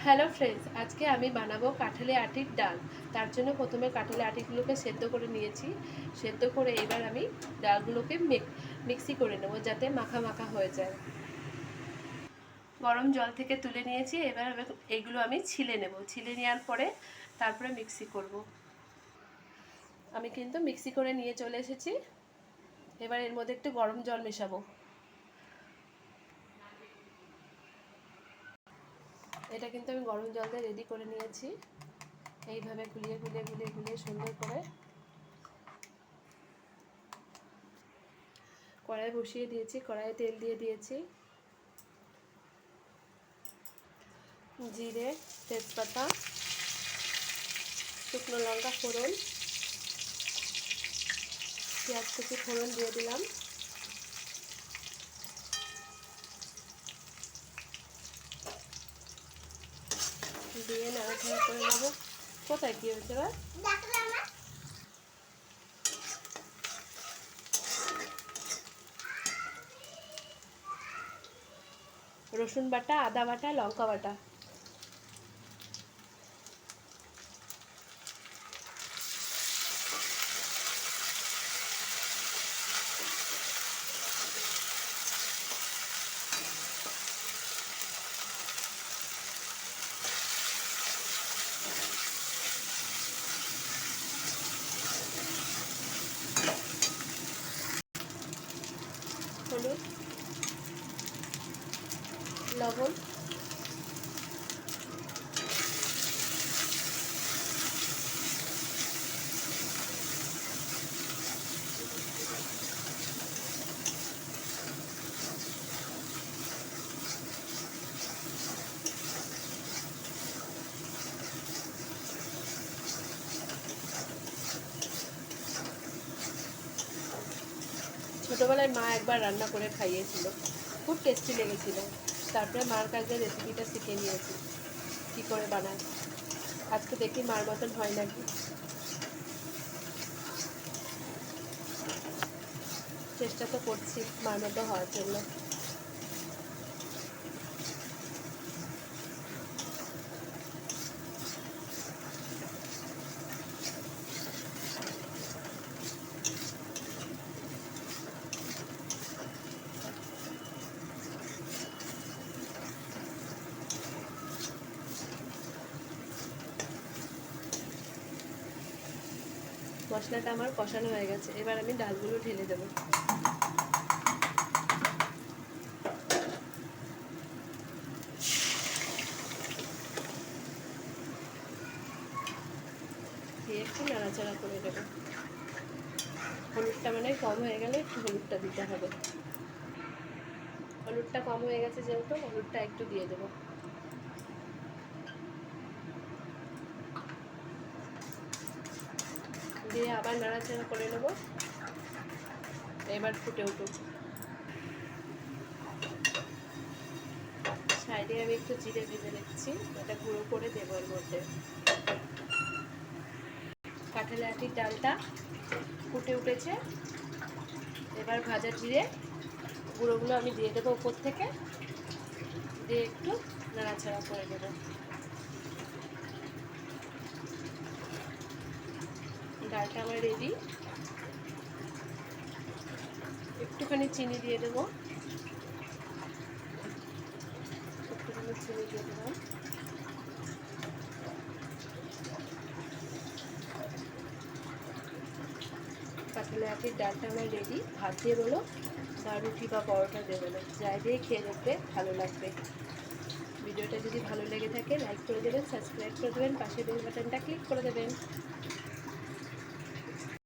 Hello friends, আজকে আমি বানাবো কাঁঠালি আটির ডাল। তার জন্য প্রথমে কাঁঠালি আটিগুলোকে সেদ্ধ করে নিয়েছি। সেদ্ধ করে এবার আমি ডালগুলোকে মিক্সি করে নেবো যাতে মাখা মাখা হয়ে যায়। গরম জল থেকে তুলে নিয়েছি, এবার এইগুলো আমি ছিলে নেব। ছিলে নেওয়ার পরে তারপরে মিক্সি করব। আমি কিন্তু মিক্সি করে নিয়ে চলে এসেছি। এবার এর মধ্যে একটু গরম জল মেশাবো। এটা কিন্তু আমি গরম জল দিয়ে রেডি করে নিয়েছি। এইভাবে গুলিয়ে গুলিয়ে গুলিয়ে গুলিয়ে সুন্দর করে কড়াই বসিয়ে দিয়েছি। কড়াইয়ে তেল দিয়ে দিয়েছি, জিরে, তেজপাতা, শুকনো লঙ্কা ফোড়ন, পেঁয়াজ কুচি ফোড়ন দিয়ে দিলাম। দিয়ে নাড়াচাড়া করে নেবো। কোথায় কি হয়েছে বা রসুন বাটা, আদা বাটা, লঙ্কা বাটা, হলুদ, লবণ, ছোটোবেলায় মা একবার রান্না করে খাইয়েছিল, খুব টেস্টি লেগেছিল। তারপরে মার কাছে রেসিপিটা শিখে নিয়েছি কী করে বানায়। আজকে দেখি মার মতন হয় নাকি। চেষ্টা তো করছি মার মতো হওয়ার জন্য। মশলাটা আমার কষানো হয়ে গেছে, এবার আমি ডালগুলো ঢেলে দেবো। দিয়ে একটু নাড়াচাড়া করে দেবো। হলুদটা মানে কম হয়ে গেলে একটু হলুদটা দিতে হবে। হলুদটা কম হয়ে গেছে যেহেতু হলুদটা একটু দিয়ে দেবো। দিয়ে আবার নাড়াচাড়া করে নেবো। এবার ফুটে উঠুক। সাইডে আমি একটু জিরে ভেজে নিচ্ছি, এটা গুঁড়ো করে দেবো এর মধ্যে। কাঁঠালি আটির ডালটা ফুটে উঠেছে, এবার ভাজা জিরে গুঁড়োগুলো আমি দিয়ে দেবো উপর থেকে, দিয়ে একটু নাড়াচাড়া করে দেবো। ডালটা আমার রেডি। একটুখানি চিনি দিয়ে দেবো, একটুখানি চিনি দিয়ে দেবো। কাঁঠালি আটির ডালটা আমার রেডি। ভাত দিয়ে বলো বা রুটি বা পরোটা দিয়ে বলো, যাই দিয়ে খেয়ে দেখবে, ভালো লাগবে। ভিডিওটা যদি ভালো লেগে থাকে লাইক করে দেবেন, সাবস্ক্রাইব করে দেবেন, পাশে বেল বাটনটা ক্লিক করে দেবেন।